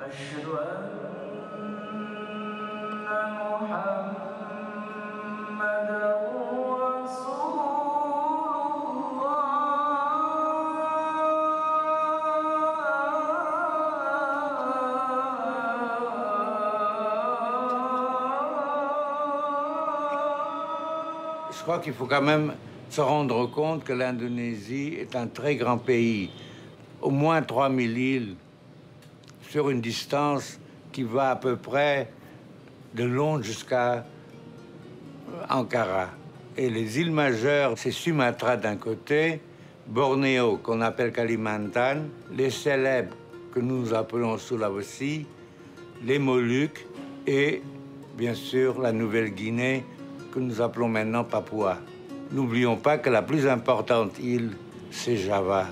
أشهد أن محمدًا رسول Je crois qu'il faut quand même se rendre compte que l'Indonésie est un très grand pays. Au moins 3000 îles sur une distance qui va à peu près de Londres jusqu'à Ankara. Et les îles majeures, c'est Sumatra d'un côté, Bornéo qu'on appelle Kalimantan, les célèbres que nous appelons Sulawesi, les Moluques et bien sûr la Nouvelle-Guinée que nous appelons maintenant Papua. N'oublions pas que la plus importante île, c'est Java.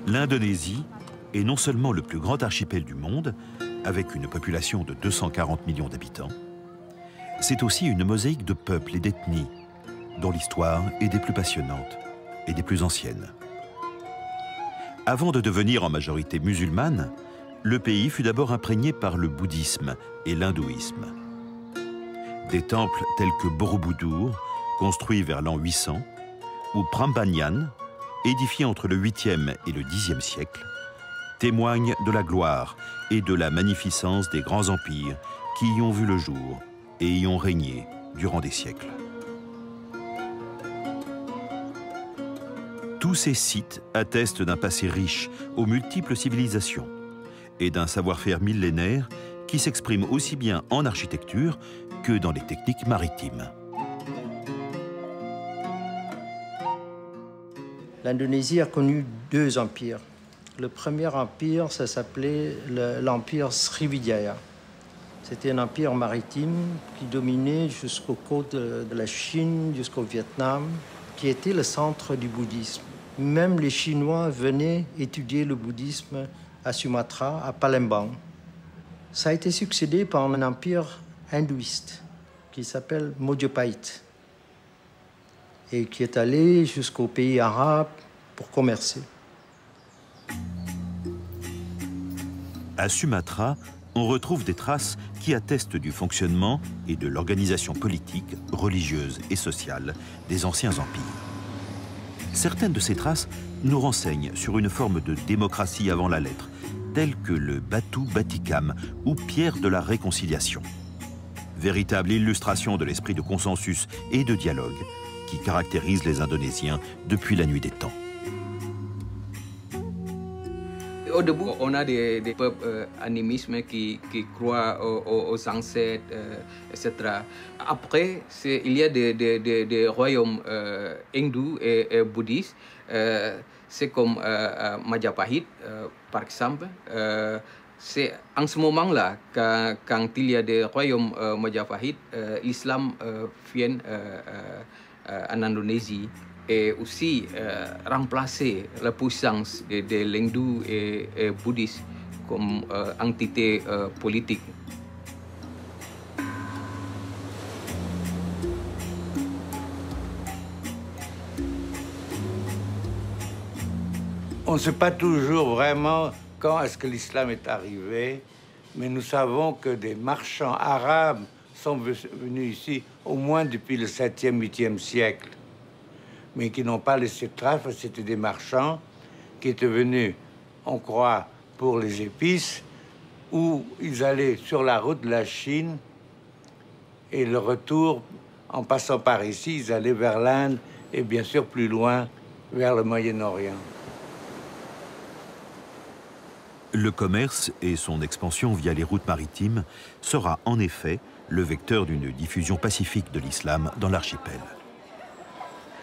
L'Indonésie est non seulement le plus grand archipel du monde, avec une population de 240 millions d'habitants, c'est aussi une mosaïque de peuples et d'ethnies, dont l'histoire est des plus passionnantes et des plus anciennes. Avant de devenir en majorité musulmane, le pays fut d'abord imprégné par le bouddhisme et l'hindouisme. Des temples tels que Borobudur, construits vers l'an 800, ou Prambanan, édifié entre le 8e et le 10e siècle, témoignent de la gloire et de la magnificence des grands empires qui y ont vu le jour et y ont régné durant des siècles. Tous ces sites attestent d'un passé riche aux multiples civilisations et d'un savoir-faire millénaire qui s'exprime aussi bien en architecture que dans les techniques maritimes. L'Indonésie a connu deux empires. Le premier empire, ça s'appelait l'empire Sriwijaya. C'était un empire maritime qui dominait jusqu'aux côtes de la Chine, jusqu'au Vietnam, qui était le centre du bouddhisme. Même les Chinois venaient étudier le bouddhisme à Sumatra, à Palembang. Ça a été succédé par un empire hindouiste qui s'appelle Mojopahit et qui est allé jusqu'aux pays arabes pour commercer. À Sumatra, on retrouve des traces qui attestent du fonctionnement et de l'organisation politique, religieuse et sociale des anciens empires. Certaines de ces traces nous renseignent sur une forme de démocratie avant la lettre, telle que le Batu Batikam ou pierre de la réconciliation. Véritable illustration de l'esprit de consensus et de dialogue qui caractérise les Indonésiens depuis la nuit des temps. Au début, on a des peuples animismes qui croient aux ancêtres, etc. Après, il y a des royaumes hindous et bouddhistes. C'est comme Majapahit, par exemple. C'est en ce moment-là, quand il y a des royaumes Majapahit, l'islam vient en Indonésie et aussi remplacer la puissance de l'hindou et bouddhiste comme entité politique. On ne sait pas toujours vraiment quand est-ce que l'islam est arrivé, mais nous savons que des marchands arabes sont venus ici au moins depuis le 7e, 8e siècle, mais qui n'ont pas laissé de traces. C'était des marchands qui étaient venus, on croit, pour les épices, où ils allaient sur la route de la Chine, et le retour, en passant par ici, ils allaient vers l'Inde et bien sûr plus loin, vers le Moyen-Orient. Le commerce et son expansion via les routes maritimes sera en effet le vecteur d'une diffusion pacifique de l'islam dans l'archipel.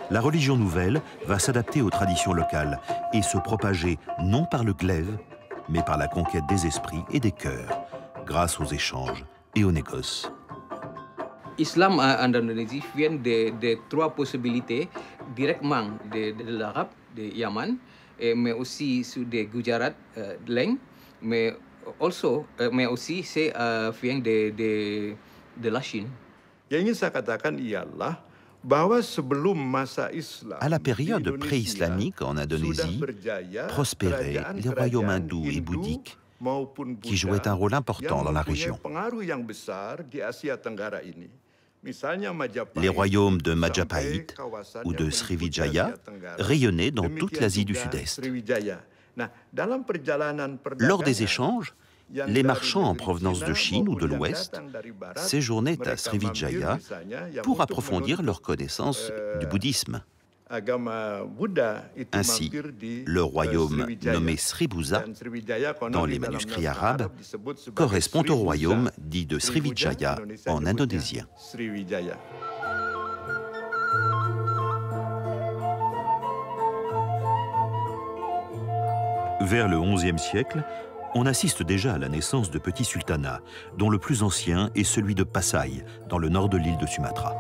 La religion nouvelle va s'adapter aux traditions locales et se propager non par le glaive, mais par la conquête des esprits et des cœurs, grâce aux échanges et aux négoces. L'islam en Indonésie vient de trois possibilités, directement de l'Arabe, de Yaman, mais aussi sur des Gujarat, Leng, mais aussi c'est vient de la Chine. Yang ingin saya katakan ialah À la période pré-islamique en Indonésie, prospéraient les royaumes hindous et bouddhiques qui jouaient un rôle important dans la région. Les royaumes de Majapahit ou de Sriwijaya rayonnaient dans toute l'Asie du Sud-Est. Lors des échanges, les marchands en provenance de Chine ou de l'Ouest séjournaient à Sriwijaya pour approfondir leur connaissance du bouddhisme. Ainsi, le royaume nommé Sribusa, dans les manuscrits arabes, correspond au royaume dit de Sriwijaya en indonésien. Vers le XIe siècle, on assiste déjà à la naissance de petits sultanats, dont le plus ancien est celui de Pasai, dans le nord de l'île de Sumatra.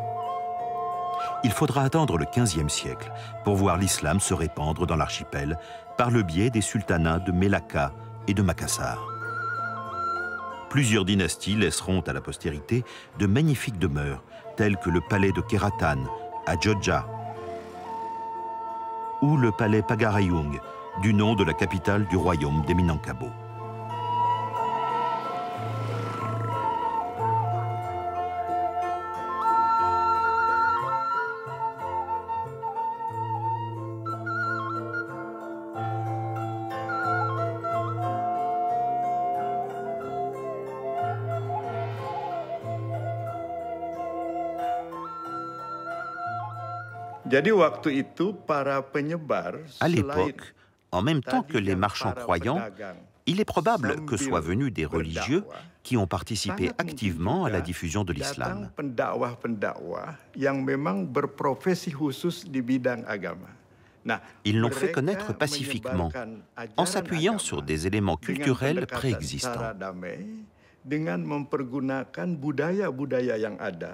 Il faudra attendre le XVe siècle pour voir l'islam se répandre dans l'archipel par le biais des sultanats de Melaka et de Makassar. Plusieurs dynasties laisseront à la postérité de magnifiques demeures, telles que le palais de Keratan à Jogja ou le palais Pagarayung, du nom de la capitale du royaume des Minangkabau. À l'époque, en même temps que les marchands croyants, il est probable que soient venus des religieux qui ont participé activement à la diffusion de l'islam. Ils l'ont fait connaître pacifiquement, en s'appuyant sur des éléments culturels préexistants.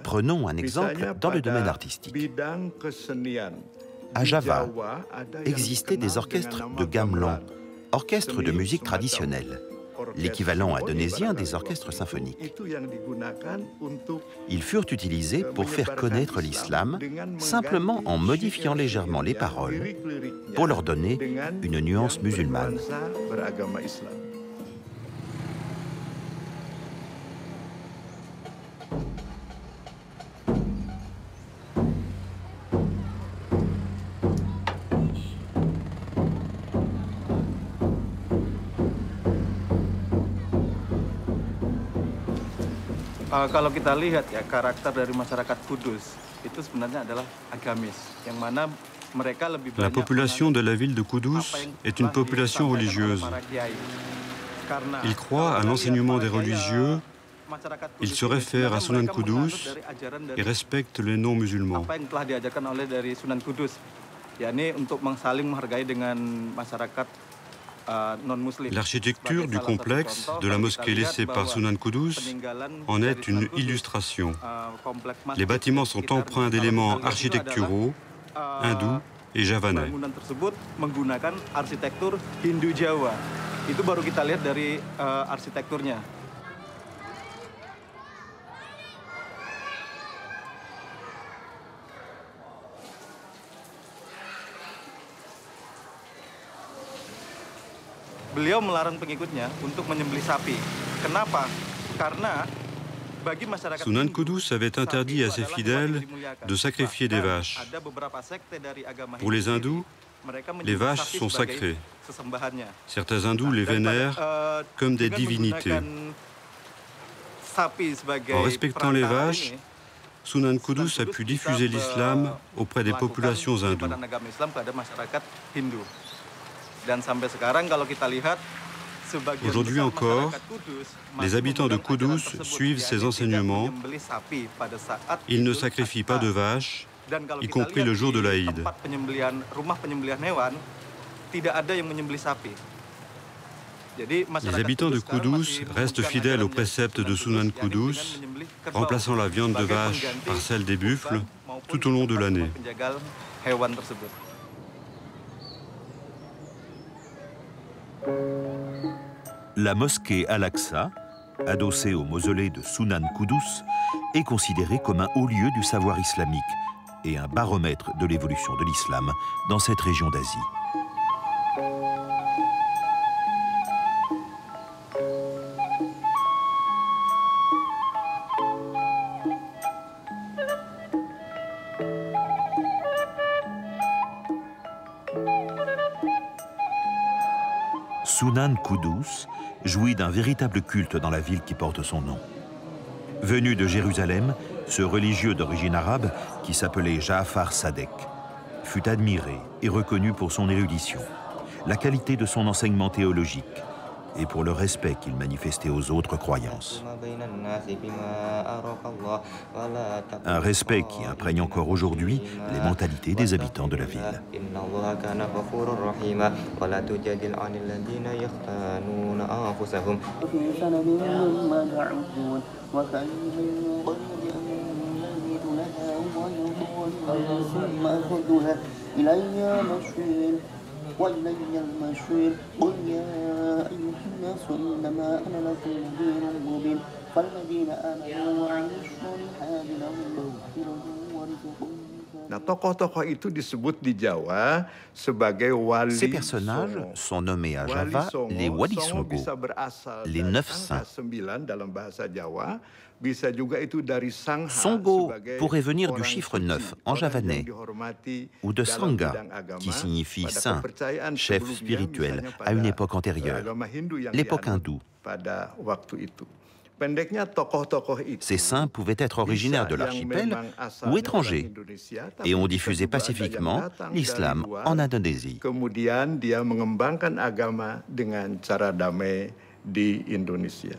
Prenons un exemple dans le domaine artistique. À Java, existaient des orchestres de gamelan, orchestres de musique traditionnelle, l'équivalent indonésien des orchestres symphoniques. Ils furent utilisés pour faire connaître l'islam simplement en modifiant légèrement les paroles pour leur donner une nuance musulmane. Kalau kita lihat ya, karakter dari masyarakat Kudus itu sebenarnya adalah agamis, yang mana mereka lebih banyak. La population de la ville de Kudus est une population religieuse. Ils croient à l'enseignement des religieux, ils se réfèrent à Sunan Kudus et respectent les noms musulmans. Apa yang telah diajarkan oleh dari Sunan Kudus, yakni untuk saling menghargai dengan masyarakat. L'architecture du complexe de la mosquée laissée par Sunan Kudus en est une illustration. Les bâtiments sont empreints d'éléments architecturaux, hindous et javanais. Bangunan tersebut menggunakan arsitektur Hindu Jawa. Itu baru kita lihat dari arsitekturnya. Beliau melarang pengikutnya untuk menyembelih sapi. Kenapa? Karena bagi masyarakat Sunan Kudus avait interdit à ses fidèles de sacrifier des vaches. Pour les hindous, les vaches sont sacrées. Certains hindous les vénèrent comme des divinités. En respectant les vaches, Sunan Kudus a pu diffuser l'islam auprès des populations hindoues. Aujourd'hui encore, les habitants de Kudus suivent ces enseignements. Ils ne sacrifient pas de vaches, y compris le jour de l'Aïd. Les habitants de Kudus restent fidèles aux préceptes de Sunan Kudus, remplaçant la viande de vache par celle des buffles tout au long de l'année. La mosquée Al-Aqsa, adossée au mausolée de Sunan Kudus, est considérée comme un haut lieu du savoir islamique, et un baromètre de l'évolution de l'islam dans cette région d'Asie. Sunan Kudus jouit d'un véritable culte dans la ville qui porte son nom. Venu de Jérusalem, ce religieux d'origine arabe, qui s'appelait Ja'far Sadek, fut admiré et reconnu pour son érudition, la qualité de son enseignement théologique et pour le respect qu'il manifestait aux autres croyances. Un respect qui imprègne encore aujourd'hui les mentalités des habitants de la ville. وإلي المشير قل يا أيها الناس إنما أنا لكم نذير مبين فالذين آمنوا وعملوا الصالحات لهم مغفرة ورزق. Nah, tokoh-tokoh itu disebut di Jawa sebagai wali. Ces personnages sont nommés à Java les Wali Songo, les 9 saints. Songo pourrait venir du chiffre 9 en javanais, ou de Sangha, qui signifie saint, chef spirituel, à une époque antérieure, l'époque hindoue. Ces saints pouvaient être originaires de l'archipel ou étrangers et ont diffusé pacifiquement l'islam en Indonésie. Kemudian dia mengembangkan agama dengan cara damai di Indonesia.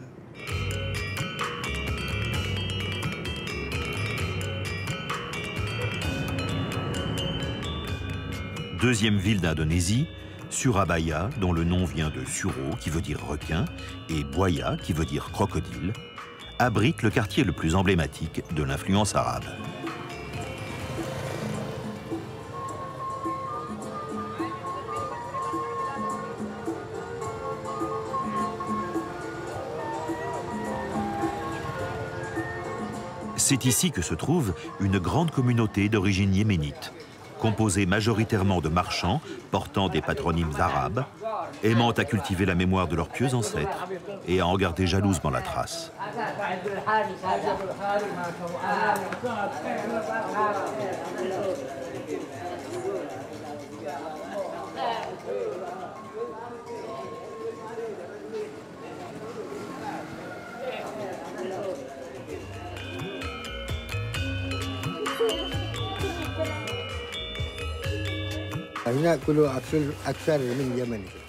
Deuxième ville d'Indonésie, Surabaya, dont le nom vient de Suro, qui veut dire requin, et Buaya, qui veut dire crocodile, abrite le quartier le plus emblématique de l'influence arabe. C'est ici que se trouve une grande communauté d'origine yéménite, composée majoritairement de marchands portant des patronymes arabes, aimant à cultiver la mémoire de leurs pieux ancêtres et à en garder jalousement la trace.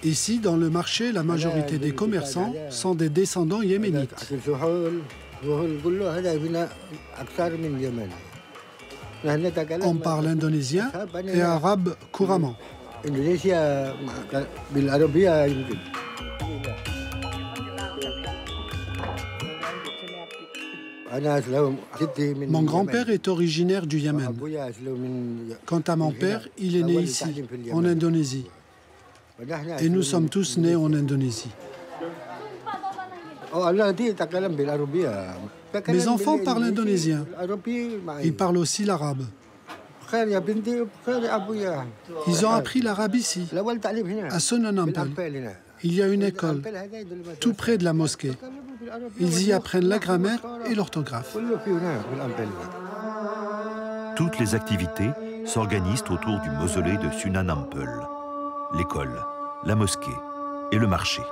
Ici, dans le marché, la majorité des commerçants sont des descendants yéménites. On parle indonésien et arabe couramment. Mon grand-père est originaire du Yémen. Quant à mon père, il est né ici, en Indonésie. Et nous sommes tous nés en Indonésie. Mes enfants parlent indonésien. Ils parlent aussi l'arabe. Ils ont appris l'arabe ici, à Sunan Ampel. Il y a une école, tout près de la mosquée. Ils y apprennent la grammaire et l'orthographe. Toutes les activités s'organisent autour du mausolée de Sunan Ampel, l'école, la mosquée et le marché.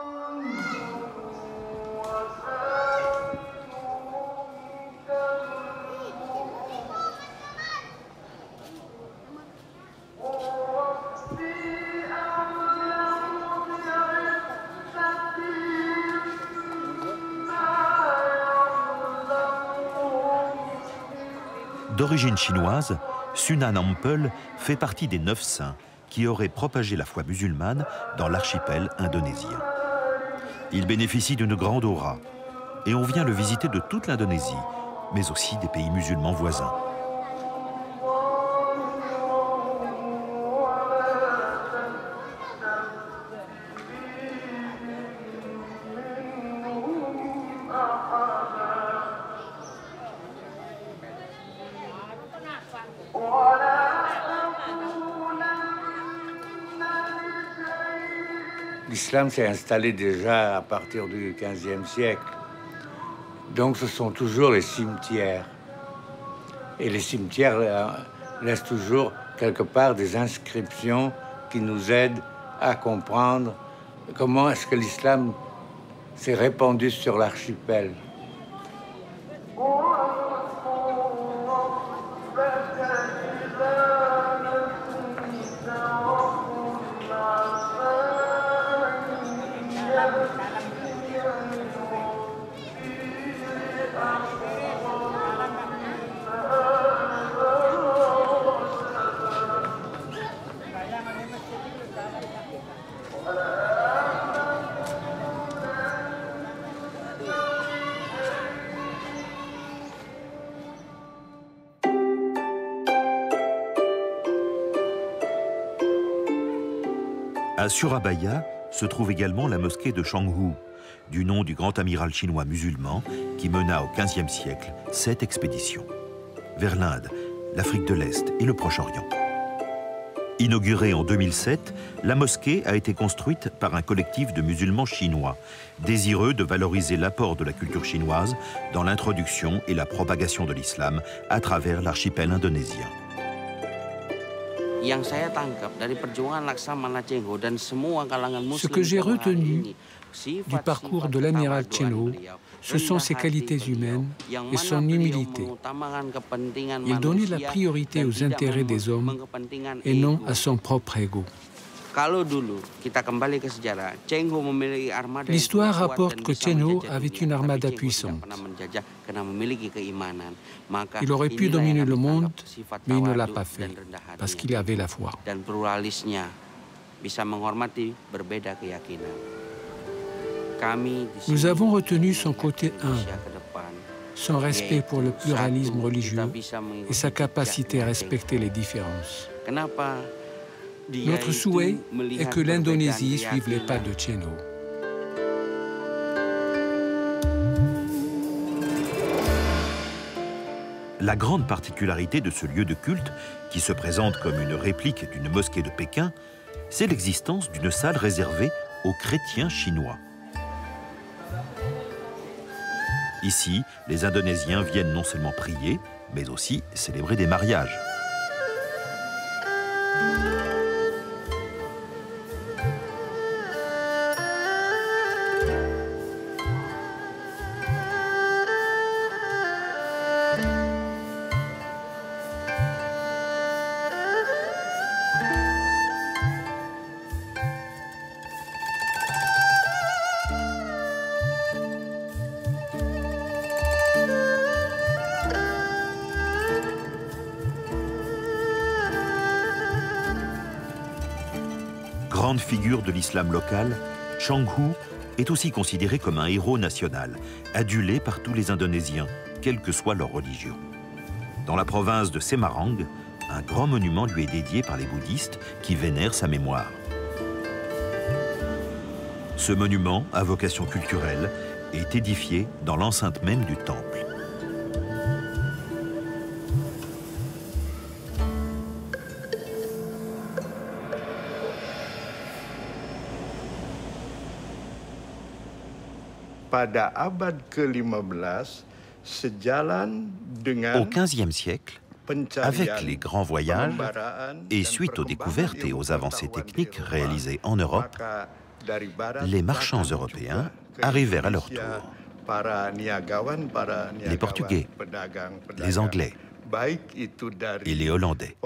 D'origine chinoise, Sunan Ampel fait partie des 9 saints qui auraient propagé la foi musulmane dans l'archipel indonésien. Il bénéficie d'une grande aura et on vient le visiter de toute l'Indonésie, mais aussi des pays musulmans voisins. Oh l'islam s'est installé déjà à partir du XVe siècle. Donc ce sont toujours les cimetières. Et les cimetières laissent toujours quelque part des inscriptions qui nous aident à comprendre comment est-ce que l'islam s'est répandu sur l'archipel. À Surabaya se trouve également la mosquée de Changhu, du nom du grand amiral chinois musulman qui mena au XVe siècle 7 expéditions vers l'Inde, l'Afrique de l'Est et le Proche-Orient. Inaugurée en 2007, la mosquée a été construite par un collectif de musulmans chinois, désireux de valoriser l'apport de la culture chinoise dans l'introduction et la propagation de l'islam à travers l'archipel indonésien. Ce que j'ai retenu du parcours de l'amiral Chenho, ce sont ses qualités humaines et son humilité. Il donnait la priorité aux intérêts des hommes et non à son propre ego. L'histoire rapporte que Chenho avait une armada puissante. Il aurait pu dominer le monde, mais il ne l'a pas fait, parce qu'il avait la foi. Nous avons retenu son côté humble, son respect pour le pluralisme religieux et sa capacité à respecter les différences. Notre souhait est que l'Indonésie suive les pas de Chenho. La grande particularité de ce lieu de culte, qui se présente comme une réplique d'une mosquée de Pékin, c'est l'existence d'une salle réservée aux chrétiens chinois. Ici, les Indonésiens viennent non seulement prier, mais aussi célébrer des mariages. Grande figure de l'islam local, Changhu est aussi considéré comme un héros national, adulé par tous les Indonésiens, quelle que soit leur religion. Dans la province de Semarang, un grand monument lui est dédié par les bouddhistes qui vénèrent sa mémoire. Ce monument, à vocation culturelle, est édifié dans l'enceinte même du temple. Au XVe siècle, avec les grands voyages et suite aux découvertes et aux avancées techniques réalisées en Europe, les marchands européens arrivèrent à leur tour. Les Portugais, les Anglais et les Hollandais.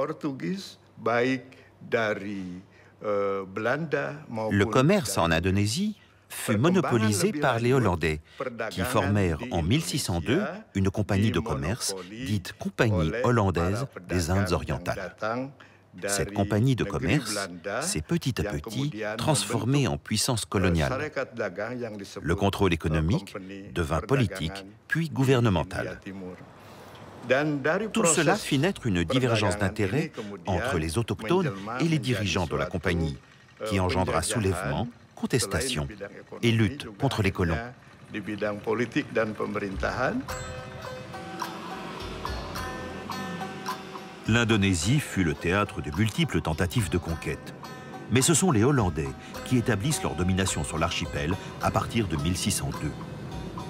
Le commerce en Indonésie fut monopolisé par les Hollandais, qui formèrent en 1602 une compagnie de commerce dite Compagnie hollandaise des Indes orientales. Cette compagnie de commerce s'est petit à petit transformée en puissance coloniale. Le contrôle économique devint politique, puis gouvernemental. Tout cela fit naître une divergence d'intérêts entre les autochtones et les dirigeants de la compagnie, qui engendra soulèvements, contestation et lutte contre les colons. L'Indonésie fut le théâtre de multiples tentatives de conquête. Mais ce sont les Hollandais qui établissent leur domination sur l'archipel à partir de 1602,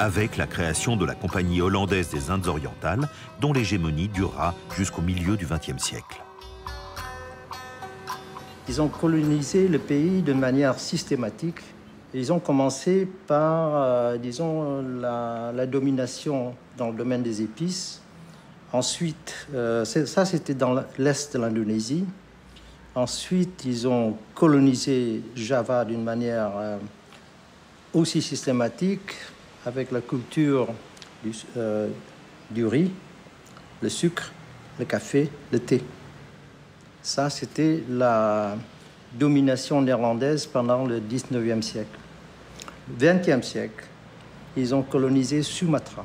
avec la création de la Compagnie hollandaise des Indes orientales, dont l'hégémonie durera jusqu'au milieu du XXe siècle. Ils ont colonisé le pays de manière systématique. Ils ont commencé par, disons, la domination dans le domaine des épices. Ensuite, ça c'était dans l'est de l'Indonésie. Ensuite, ils ont colonisé Java d'une manière aussi systématique, avec la culture du riz, le sucre, le café, le thé. Ça, c'était la domination néerlandaise pendant le 19e siècle. Le 20e siècle, ils ont colonisé Sumatra.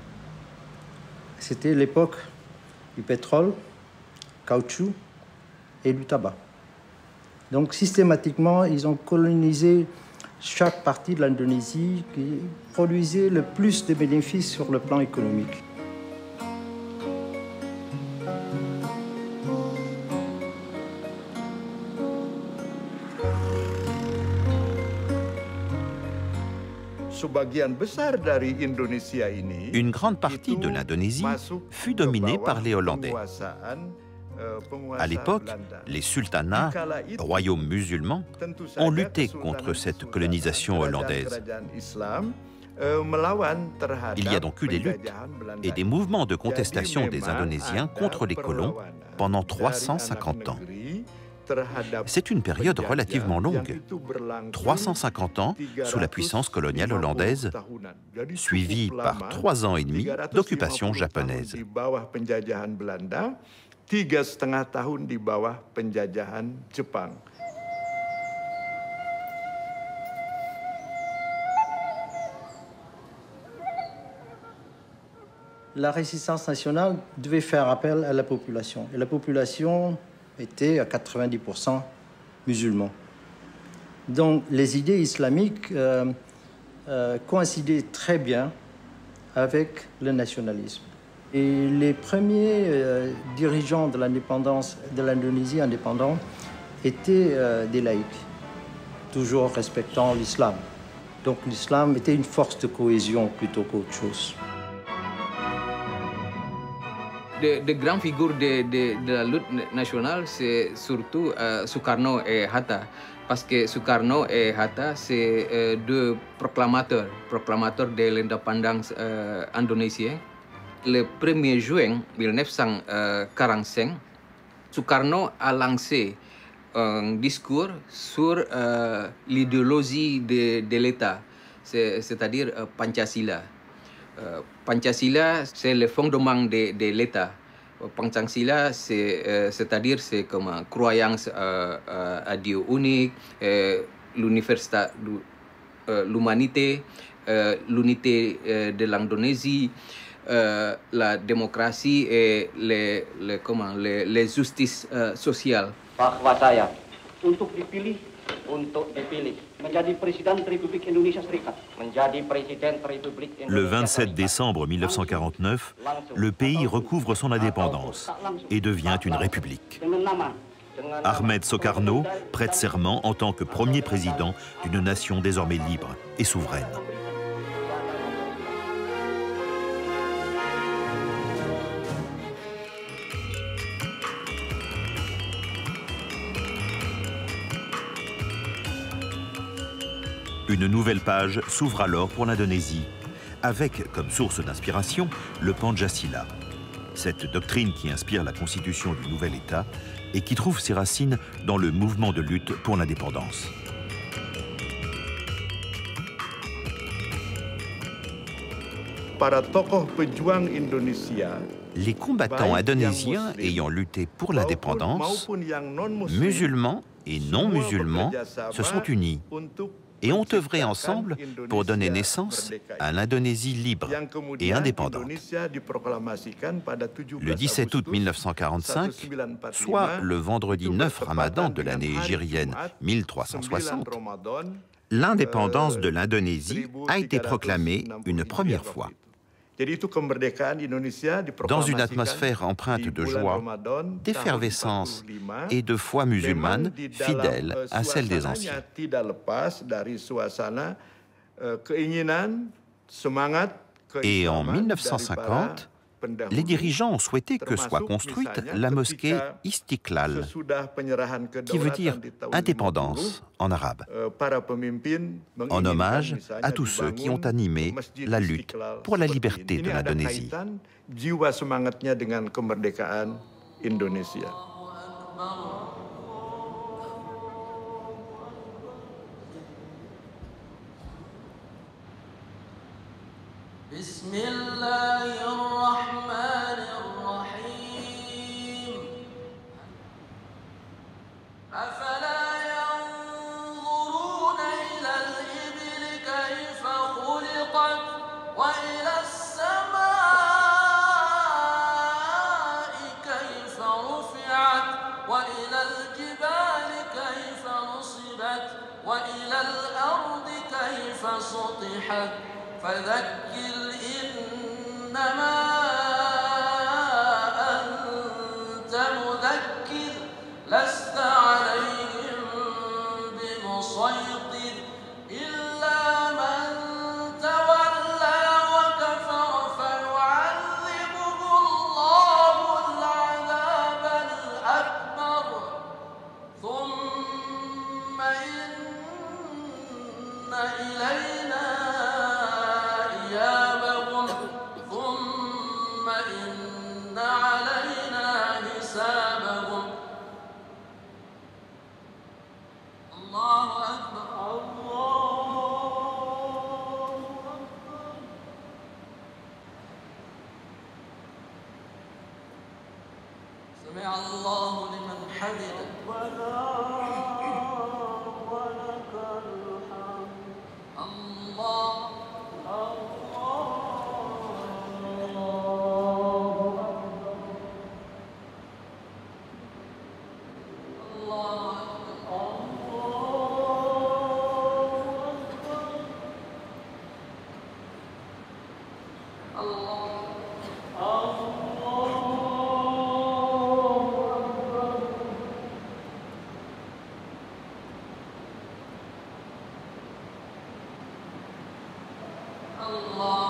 C'était l'époque du pétrole, caoutchouc et du tabac. Donc, systématiquement, ils ont colonisé chaque partie de l'Indonésie qui produisait le plus de bénéfices sur le plan économique. Une grande partie de l'Indonésie fut dominée par les Hollandais. À l'époque, les sultanats, royaumes musulmans, ont lutté contre cette colonisation hollandaise. Il y a donc eu des luttes et des mouvements de contestation des Indonésiens contre les colons pendant 350 ans. C'est une période relativement longue, 350 ans sous la puissance coloniale hollandaise, suivie par 3 ans et demi d'occupation japonaise. 3,5 tahun di bawah penjajahan Jepang. La résistance nationale devait faire appel à la population. Et la population était à 90% musulmans. Donc les idées islamiques coïncidaient très bien avec le nationalisme. Et les premiers dirigeants de l'indépendance, de l'Indonésie indépendante, étaient des laïcs, toujours respectant l'islam. Donc l'islam était une force de cohésion plutôt qu'autre chose. De grandes figures de la lutte nationale, c'est surtout Sukarno et Hatta. Parce que Sukarno et Hatta, c'est deux proclamateurs de l'indépendance indonésienne. Le 1er juin 1945, Sukarno a lancé un discours sur l'idéologie de l'État, c'est-à-dire Pancasila. Pancasila, c'est le fondement de l'État. Pancasila, c'est-à-dire c'est comme une croyance à Dieu unique, l'humanité, l'unité de l'Indonésie, la démocratie et les justices sociales. Bahwa saya untuk dipilih menjadi Presiden Republik Indonesia Serikat, menjadi Presiden Republik Indonesia. Le 27 décembre 1949, le pays recouvre son indépendance et devient une république. Ahmed Sukarno prête serment en tant que premier président d'une nation désormais libre et souveraine. Une nouvelle page s'ouvre alors pour l'Indonésie, avec comme source d'inspiration le Pancasila, cette doctrine qui inspire la constitution du nouvel État et qui trouve ses racines dans le mouvement de lutte pour l'indépendance. Les combattants indonésiens ayant lutté pour l'indépendance, musulmans et non musulmans, se sont unis et ont œuvré ensemble pour donner naissance à l'Indonésie libre et indépendante. Le 17 août 1945, soit le vendredi 9 Ramadan de l'année hégirienne 1360, l'indépendance de l'Indonésie a été proclamée une première fois. Dans une atmosphère empreinte de joie, d'effervescence et de foi musulmane fidèle à celle des anciens. Et en 1950, les dirigeants ont souhaité que soit construite la mosquée Istiqlal, qui veut dire indépendance en arabe, en hommage à tous ceux qui ont animé la lutte pour la liberté de l'Indonésie. بسم الله الرحمن الرحيم أفلا ينظرون إلى الإبل كيف خلقت وإلى السماء كيف رفعت وإلى الجبال كيف نصبت وإلى الأرض كيف سطحت فذكر إنما أنت مذكر لست عليهم بمسيطر إلا من تولى وكفر فيعذبه الله العذاب الأكبر ثم إن إلينا سمع الله لمن حمده ربنا ولك الحمد الله Allah